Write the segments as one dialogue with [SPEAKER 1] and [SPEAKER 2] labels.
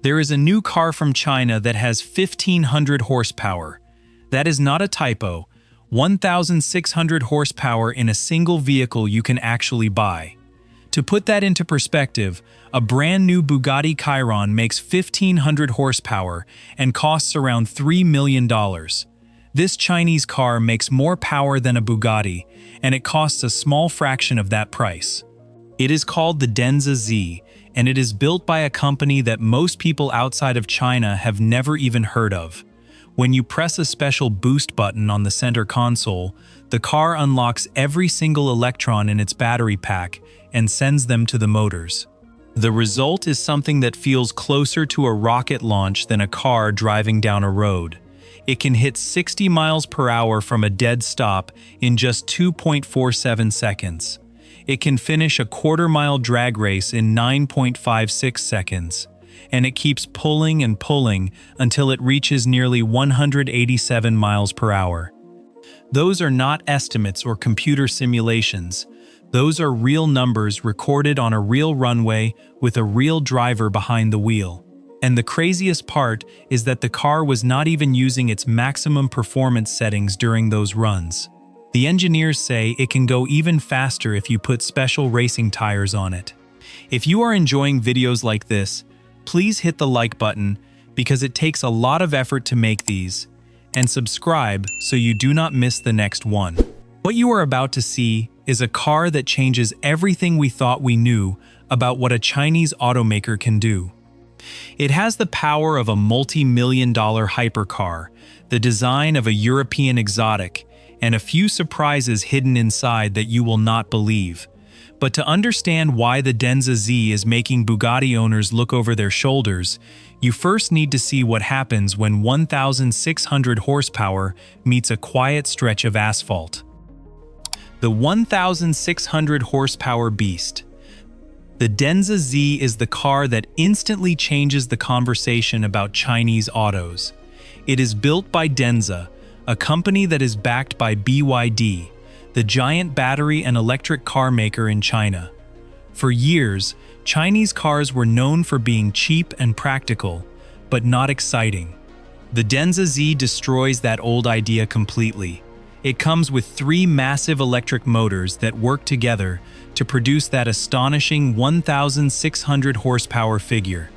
[SPEAKER 1] There is a new car from China that has 1,500 horsepower. That is not a typo. 1,600 horsepower in a single vehicle you can actually buy. To put that into perspective, a brand new Bugatti Chiron makes 1,500 horsepower and costs around $3 million. This Chinese car makes more power than a Bugatti, and it costs a small fraction of that price. It is called the Denza Z, and it is built by a company that most people outside of China have never even heard of. When you press a special boost button on the center console, the car unlocks every single electron in its battery pack and sends them to the motors. The result is something that feels closer to a rocket launch than a car driving down a road. It can hit 60 miles per hour from a dead stop in just 2.47 seconds. It can finish a quarter-mile drag race in 9.56 seconds. And it keeps pulling and pulling until it reaches nearly 187 miles per hour. Those are not estimates or computer simulations. Those are real numbers recorded on a real runway with a real driver behind the wheel. And the craziest part is that the car was not even using its maximum performance settings during those runs. The engineers say it can go even faster if you put special racing tires on it. If you are enjoying videos like this, please hit the like button because it takes a lot of effort to make these, and subscribe so you do not miss the next one. What you are about to see is a car that changes everything we thought we knew about what a Chinese automaker can do. It has the power of a multi-million-dollar hypercar, the design of a European exotic, and a few surprises hidden inside that you will not believe. But to understand why the Denza Z is making Bugatti owners look over their shoulders, you first need to see what happens when 1,600 horsepower meets a quiet stretch of asphalt. The 1,600 horsepower beast. The Denza Z is the car that instantly changes the conversation about Chinese autos. It is built by Denza, a company that is backed by BYD, the giant battery and electric car maker in China. For years, Chinese cars were known for being cheap and practical, but not exciting. The Denza Z destroys that old idea completely. It comes with 3 massive electric motors that work together to produce that astonishing 1,600 horsepower figure.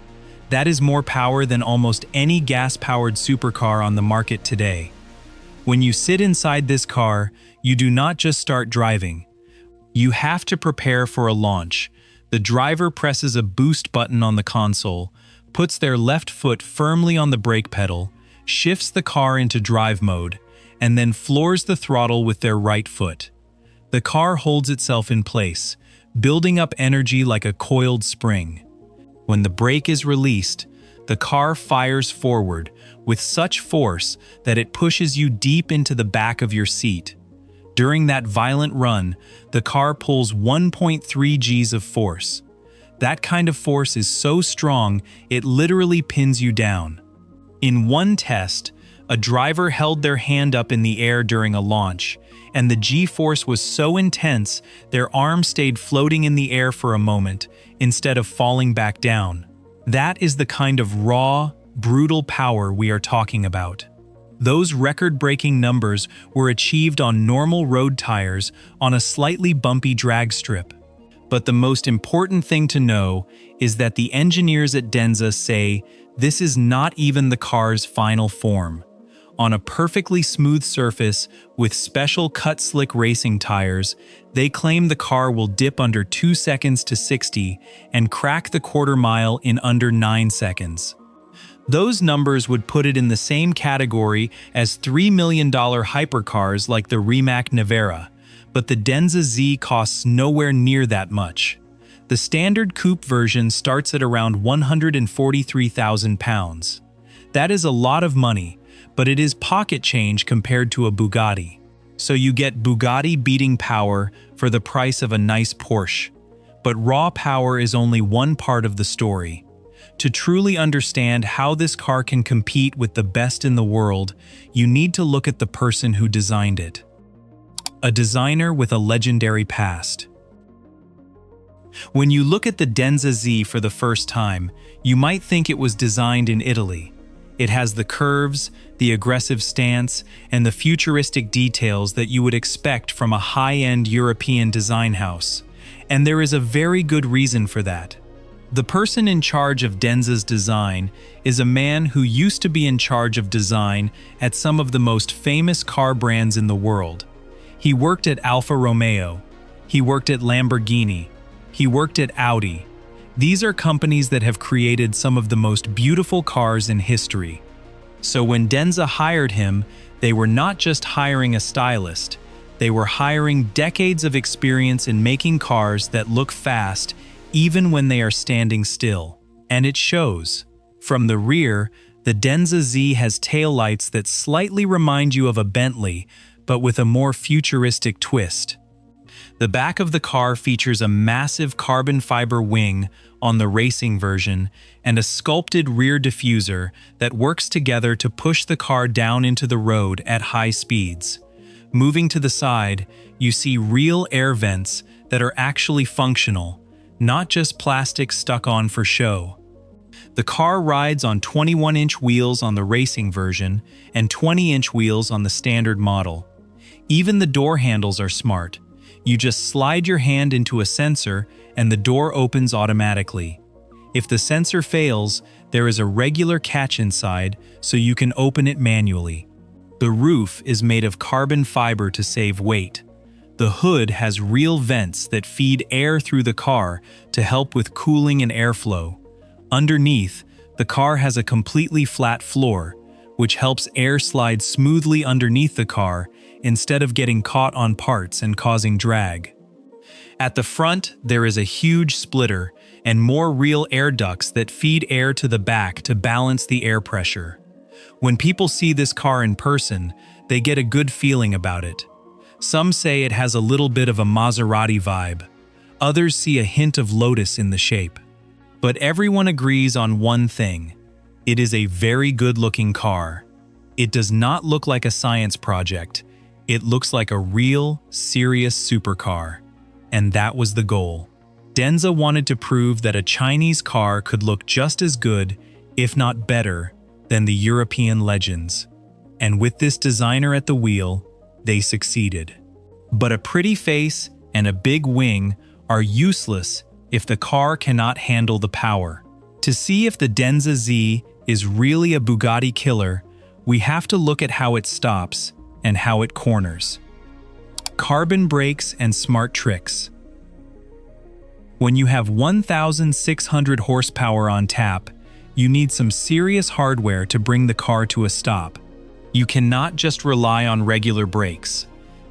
[SPEAKER 1] That is more power than almost any gas-powered supercar on the market today. When you sit inside this car, you do not just start driving. You have to prepare for a launch. The driver presses a boost button on the console, puts their left foot firmly on the brake pedal, shifts the car into drive mode, and then floors the throttle with their right foot. The car holds itself in place, building up energy like a coiled spring. When the brake is released, the car fires forward with such force that it pushes you deep into the back of your seat. During that violent run, the car pulls 1.3 Gs of force. That kind of force is so strong, it literally pins you down. In one test, a driver held their hand up in the air during a launch, and the G-force was so intense, their arm stayed floating in the air for a moment, instead of falling back down. That is the kind of raw, brutal power we are talking about. Those record-breaking numbers were achieved on normal road tires on a slightly bumpy drag strip. But the most important thing to know is that the engineers at Denza say this is not even the car's final form. On a perfectly smooth surface with special cut-slick racing tires, they claim the car will dip under 2 seconds to 60 and crack the quarter mile in under 9 seconds. Those numbers would put it in the same category as $3 million hypercars like the Rimac Nevera, but the Denza Z costs nowhere near that much. The standard coupe version starts at around £143,000. That is a lot of money, but it is pocket change compared to a Bugatti. So you get Bugatti-beating power for the price of a nice Porsche. But raw power is only one part of the story. To truly understand how this car can compete with the best in the world, you need to look at the person who designed it. A designer with a legendary past. When you look at the Denza Z for the first time, you might think it was designed in Italy. It has the curves, the aggressive stance, and the futuristic details that you would expect from a high-end European design house. And there is a very good reason for that. The person in charge of Denza's design is a man who used to be in charge of design at some of the most famous car brands in the world. He worked at Alfa Romeo. He worked at Lamborghini. He worked at Audi. These are companies that have created some of the most beautiful cars in history. So when Denza hired him, they were not just hiring a stylist. They were hiring decades of experience in making cars that look fast even when they are standing still. And it shows. From the rear, the Denza Z has taillights that slightly remind you of a Bentley, but with a more futuristic twist. The back of the car features a massive carbon fiber wing on the racing version and a sculpted rear diffuser that works together to push the car down into the road at high speeds. Moving to the side, you see real air vents that are actually functional, not just plastic stuck on for show. The car rides on 21-inch wheels on the racing version and 20-inch wheels on the standard model. Even the door handles are smart. You just slide your hand into a sensor and the door opens automatically. If the sensor fails, there is a regular catch inside so you can open it manually. The roof is made of carbon fiber to save weight. The hood has real vents that feed air through the car to help with cooling and airflow. Underneath, the car has a completely flat floor, which helps air slide smoothly underneath the car instead of getting caught on parts and causing drag. At the front, there is a huge splitter and more real air ducts that feed air to the back to balance the air pressure. When people see this car in person, they get a good feeling about it. Some say it has a little bit of a Maserati vibe. Others see a hint of Lotus in the shape. But everyone agrees on one thing. It is a very good-looking car. It does not look like a science project. It looks like a real, serious supercar. And that was the goal. Denza wanted to prove that a Chinese car could look just as good, if not better, than the European legends. And with this designer at the wheel, they succeeded. But a pretty face and a big wing are useless if the car cannot handle the power. To see if the Denza Z is really a Bugatti killer, we have to look at how it stops and how it corners. Carbon brakes and smart tricks. When you have 1,600 horsepower on tap, you need some serious hardware to bring the car to a stop. You cannot just rely on regular brakes.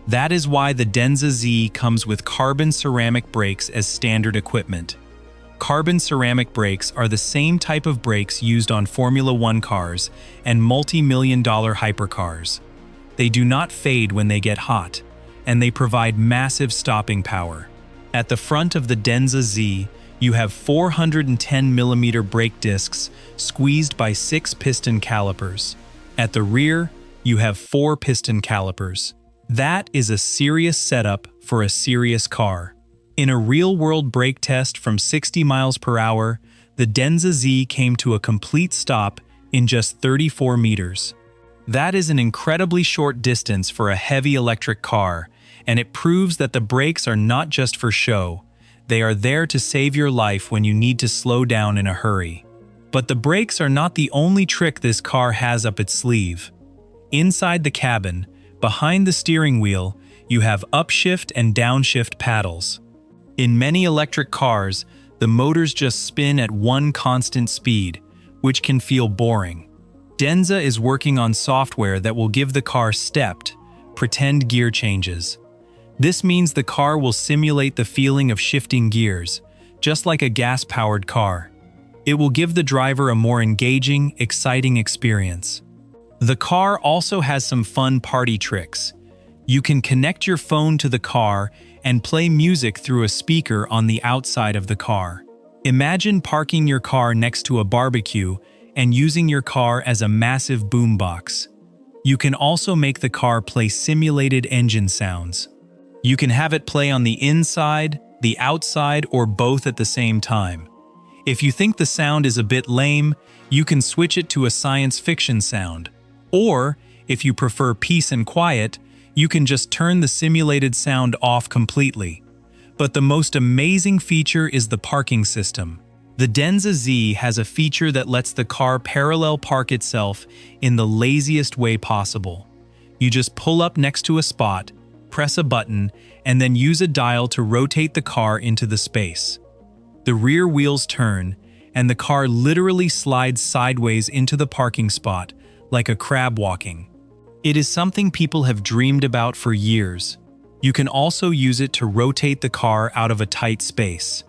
[SPEAKER 1] That is why the Denza Z comes with carbon ceramic brakes as standard equipment. Carbon ceramic brakes are the same type of brakes used on Formula One cars and multi-million-dollar hypercars. They do not fade when they get hot, and they provide massive stopping power. At the front of the Denza Z, you have 410mm brake discs squeezed by 6-piston calipers. At the rear, you have 4-piston calipers. That is a serious setup for a serious car. In a real-world brake test from 60 miles per hour, the Denza Z came to a complete stop in just 34 meters. That is an incredibly short distance for a heavy electric car, and it proves that the brakes are not just for show. They are there to save your life when you need to slow down in a hurry. But the brakes are not the only trick this car has up its sleeve. Inside the cabin, behind the steering wheel, you have upshift and downshift paddles. In many electric cars, the motors just spin at one constant speed, which can feel boring. Denza is working on software that will give the car stepped, pretend gear changes. This means the car will simulate the feeling of shifting gears, just like a gas-powered car. It will give the driver a more engaging, exciting experience. The car also has some fun party tricks. You can connect your phone to the car and play music through a speaker on the outside of the car. Imagine parking your car next to a barbecue and using your car as a massive boombox. You can also make the car play simulated engine sounds. You can have it play on the inside, the outside, or both at the same time. If you think the sound is a bit lame, you can switch it to a science fiction sound. Or, if you prefer peace and quiet, you can just turn the simulated sound off completely. But the most amazing feature is the parking system. The Denza Z has a feature that lets the car parallel park itself in the laziest way possible. You just pull up next to a spot, press a button, and then use a dial to rotate the car into the space. The rear wheels turn, and the car literally slides sideways into the parking spot, like a crab walking. It is something people have dreamed about for years. You can also use it to rotate the car out of a tight space.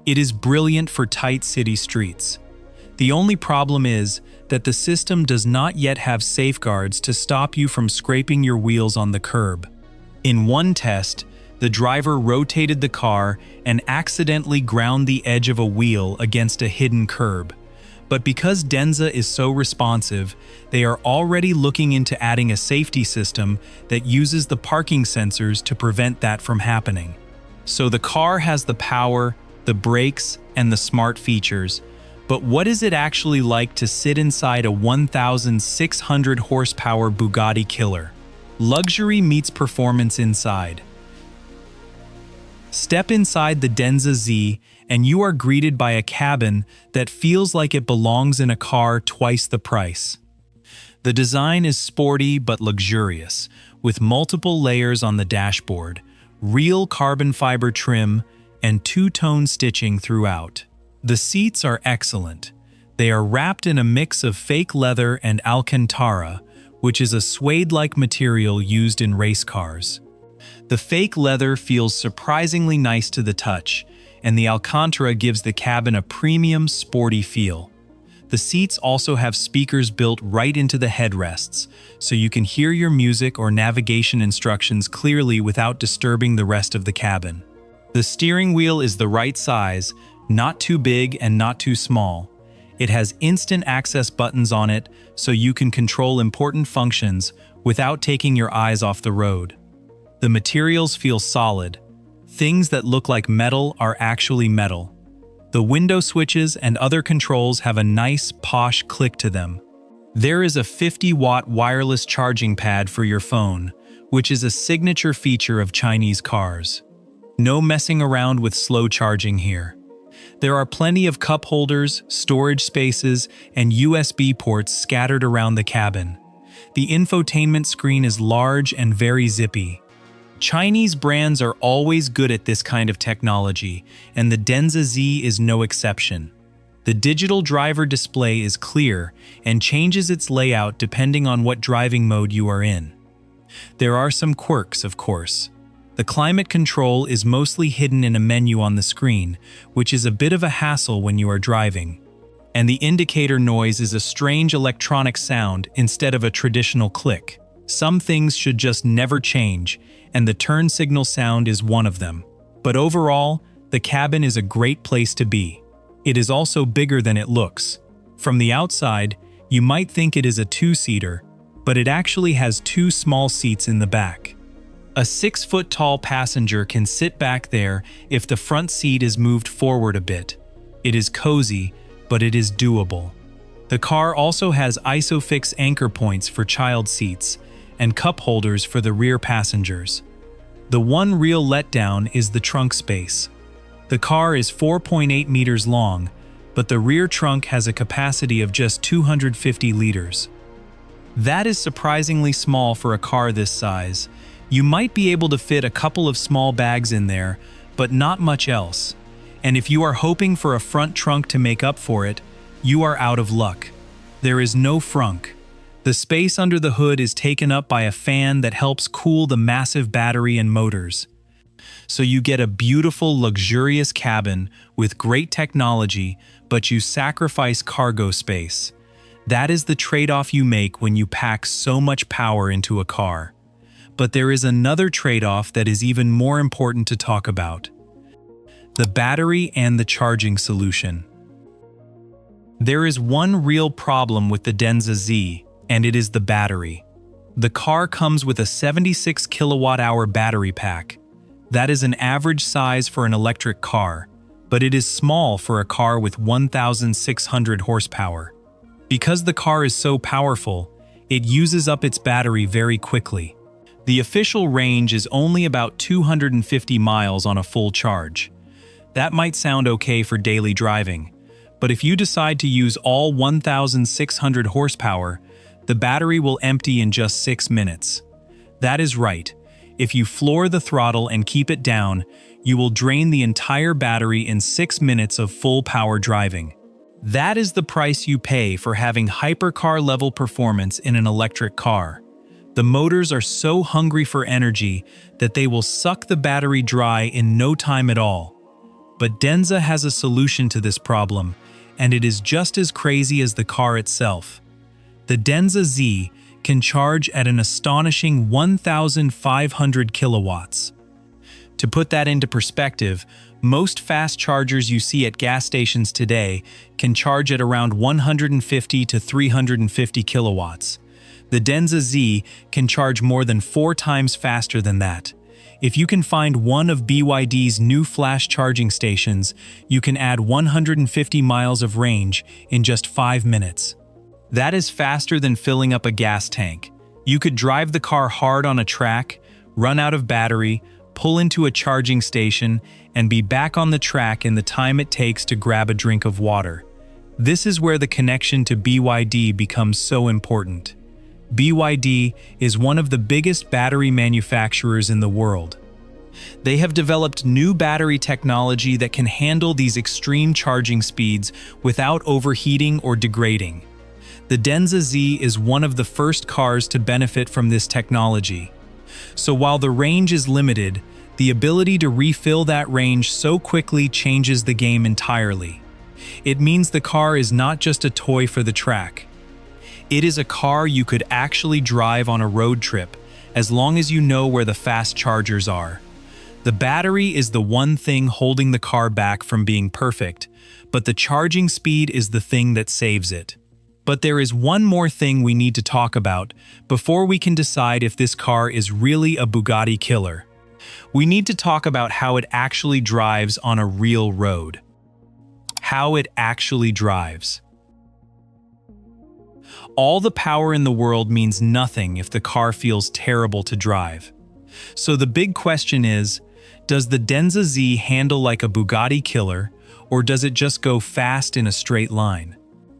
[SPEAKER 1] It is brilliant for tight city streets. The only problem is that the system does not yet have safeguards to stop you from scraping your wheels on the curb. In one test, the driver rotated the car and accidentally ground the edge of a wheel against a hidden curb. But because Denza is so responsive, they are already looking into adding a safety system that uses the parking sensors to prevent that from happening. So the car has the power, the brakes, and the smart features. But what is it actually like to sit inside a 1,600 horsepower Bugatti killer? Luxury meets performance inside. Step inside the Denza Z and you are greeted by a cabin that feels like it belongs in a car twice the price. The design is sporty but luxurious, with multiple layers on the dashboard, real carbon fiber trim, and two-tone stitching throughout. The seats are excellent. They are wrapped in a mix of fake leather and Alcantara, which is a suede-like material used in race cars. The fake leather feels surprisingly nice to the touch, and the Alcantara gives the cabin a premium, sporty feel. The seats also have speakers built right into the headrests, so you can hear your music or navigation instructions clearly without disturbing the rest of the cabin. The steering wheel is the right size, not too big and not too small. It has instant access buttons on it, so you can control important functions without taking your eyes off the road. The materials feel solid. Things that look like metal are actually metal. The window switches and other controls have a nice, posh click to them. There is a 50-watt wireless charging pad for your phone, which is a signature feature of Chinese cars. No messing around with slow charging here. There are plenty of cup holders, storage spaces, and USB ports scattered around the cabin. The infotainment screen is large and very zippy. Chinese brands are always good at this kind of technology, and the Denza Z is no exception. The digital driver display is clear and changes its layout depending on what driving mode you are in. There are some quirks, of course. The climate control is mostly hidden in a menu on the screen, which is a bit of a hassle when you are driving. And the indicator noise is a strange electronic sound instead of a traditional click. Some things should just never change, and the turn signal sound is one of them. But overall, the cabin is a great place to be. It is also bigger than it looks. From the outside, you might think it is a two-seater, but it actually has two small seats in the back. A 6-foot-tall passenger can sit back there if the front seat is moved forward a bit. It is cozy, but it is doable. The car also has ISOFIX anchor points for child seats, and cup holders for the rear passengers. The one real letdown is the trunk space. The car is 4.8 meters long, but the rear trunk has a capacity of just 250 liters. That is surprisingly small for a car this size. You might be able to fit a couple of small bags in there, but not much else. And if you are hoping for a front trunk to make up for it, you are out of luck. There is no frunk. The space under the hood is taken up by a fan that helps cool the massive battery and motors. So you get a beautiful, luxurious cabin with great technology, but you sacrifice cargo space. That is the trade-off you make when you pack so much power into a car. But there is another trade-off that is even more important to talk about: the battery and the charging solution. There is one real problem with the Denza Z, and it is the battery. The car comes with a 76 kilowatt-hour battery pack. That is an average size for an electric car, but it is small for a car with 1,600 horsepower. Because the car is so powerful, it uses up its battery very quickly. The official range is only about 250 miles on a full charge. That might sound okay for daily driving, but if you decide to use all 1,600 horsepower, the battery will empty in just 6 minutes. That is right. If you floor the throttle and keep it down, you will drain the entire battery in 6 minutes of full power driving. That is the price you pay for having hypercar-level performance in an electric car. The motors are so hungry for energy that they will suck the battery dry in no time at all. But Denza has a solution to this problem, and it is just as crazy as the car itself. The Denza Z can charge at an astonishing 1,500 kilowatts. To put that into perspective, most fast chargers you see at gas stations today can charge at around 150 to 350 kilowatts. The Denza Z can charge more than 4 times faster than that. If you can find one of BYD's new flash charging stations, you can add 150 miles of range in just 5 minutes. That is faster than filling up a gas tank. You could drive the car hard on a track, run out of battery, pull into a charging station, and be back on the track in the time it takes to grab a drink of water. This is where the connection to BYD becomes so important. BYD is one of the biggest battery manufacturers in the world. They have developed new battery technology that can handle these extreme charging speeds without overheating or degrading. The Denza Z is one of the first cars to benefit from this technology. So while the range is limited, the ability to refill that range so quickly changes the game entirely. It means the car is not just a toy for the track. It is a car you could actually drive on a road trip, as long as you know where the fast chargers are. The battery is the one thing holding the car back from being perfect, but the charging speed is the thing that saves it. But there is one more thing we need to talk about before we can decide if this car is really a Bugatti killer. We need to talk about how it actually drives on a real road. How it actually drives. All the power in the world means nothing if the car feels terrible to drive. So the big question is, does the Denza Z handle like a Bugatti killer, or does it just go fast in a straight line?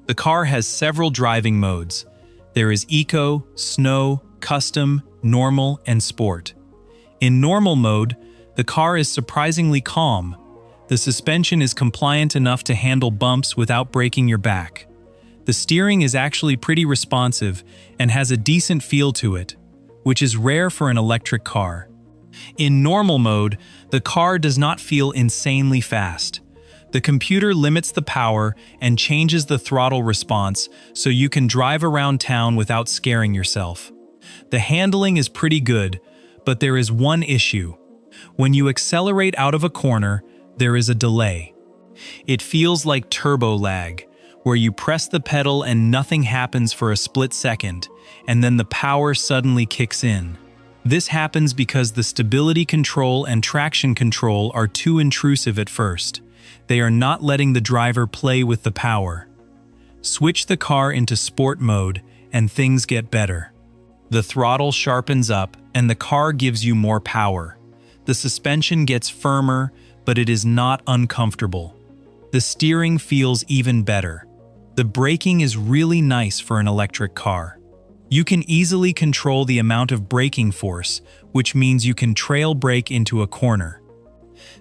[SPEAKER 1] The car has several driving modes. There is Eco, Snow, Custom, Normal, and Sport. In Normal mode, the car is surprisingly calm. The suspension is compliant enough to handle bumps without breaking your back. The steering is actually pretty responsive and has a decent feel to it, which is rare for an electric car. In Normal mode, the car does not feel insanely fast. The computer limits the power and changes the throttle response so you can drive around town without scaring yourself. The handling is pretty good, but there is one issue. When you accelerate out of a corner, there is a delay. It feels like turbo lag, where you press the pedal and nothing happens for a split second, and then the power suddenly kicks in. This happens because the stability control and traction control are too intrusive at first. They are not letting the driver play with the power. Switch the car into sport mode and things get better. The throttle sharpens up and the car gives you more power. The suspension gets firmer, but it is not uncomfortable. The steering feels even better. The braking is really nice for an electric car. You can easily control the amount of braking force, which means you can trail brake into a corner.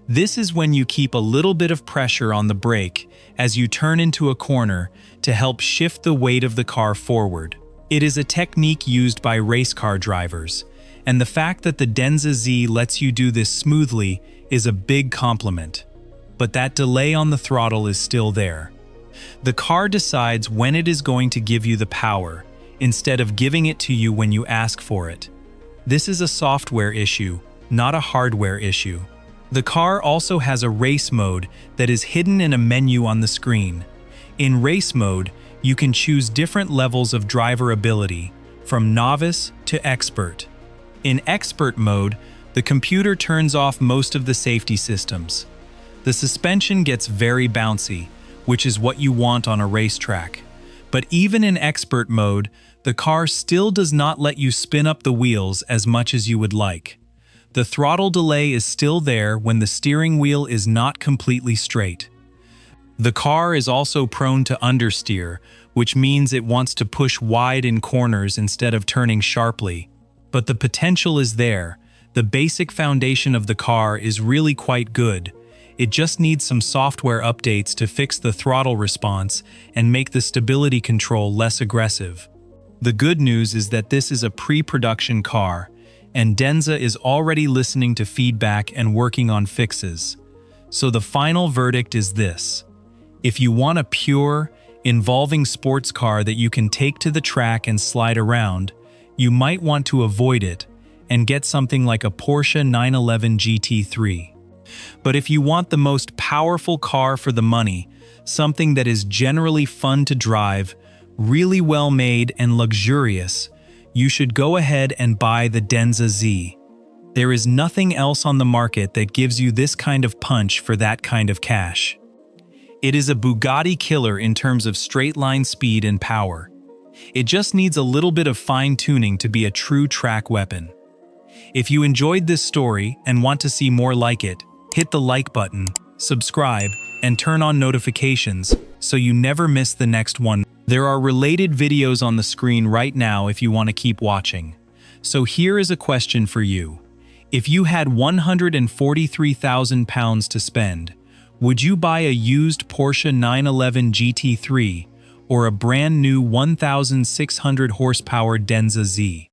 [SPEAKER 1] This is when you keep a little bit of pressure on the brake as you turn into a corner to help shift the weight of the car forward. It is a technique used by race car drivers, and the fact that the Denza Z lets you do this smoothly is a big compliment. But that delay on the throttle is still there. The car decides when it is going to give you the power, instead of giving it to you when you ask for it. This is a software issue, not a hardware issue. The car also has a race mode that is hidden in a menu on the screen. In race mode, you can choose different levels of driver ability, from novice to expert. In expert mode, The computer turns off most of the safety systems. The suspension gets very bouncy, which is what you want on a racetrack. But even in expert mode, the car still does not let you spin up the wheels as much as you would like. The throttle delay is still there when the steering wheel is not completely straight. The car is also prone to understeer, which means it wants to push wide in corners instead of turning sharply. But the potential is there. The basic foundation of the car is really quite good. It just needs some software updates to fix the throttle response and make the stability control less aggressive. The good news is that this is a pre-production car, and Denza is already listening to feedback and working on fixes. So the final verdict is this. If you want a pure, involving sports car that you can take to the track and slide around, you might want to avoid it and get something like a Porsche 911 GT3. But if you want the most powerful car for the money, something that is generally fun to drive, really well made and luxurious, you should go ahead and buy the Denza Z. There is nothing else on the market that gives you this kind of punch for that kind of cash. It is a Bugatti killer in terms of straight-line speed and power. It just needs a little bit of fine-tuning to be a true track weapon. If you enjoyed this story and want to see more like it, hit the like button, subscribe, and turn on notifications so you never miss the next one. There are related videos on the screen right now if you want to keep watching. So here is a question for you. If you had £143,000 to spend, would you buy a used Porsche 911 GT3 or a brand new 1,600 horsepower Denza Z?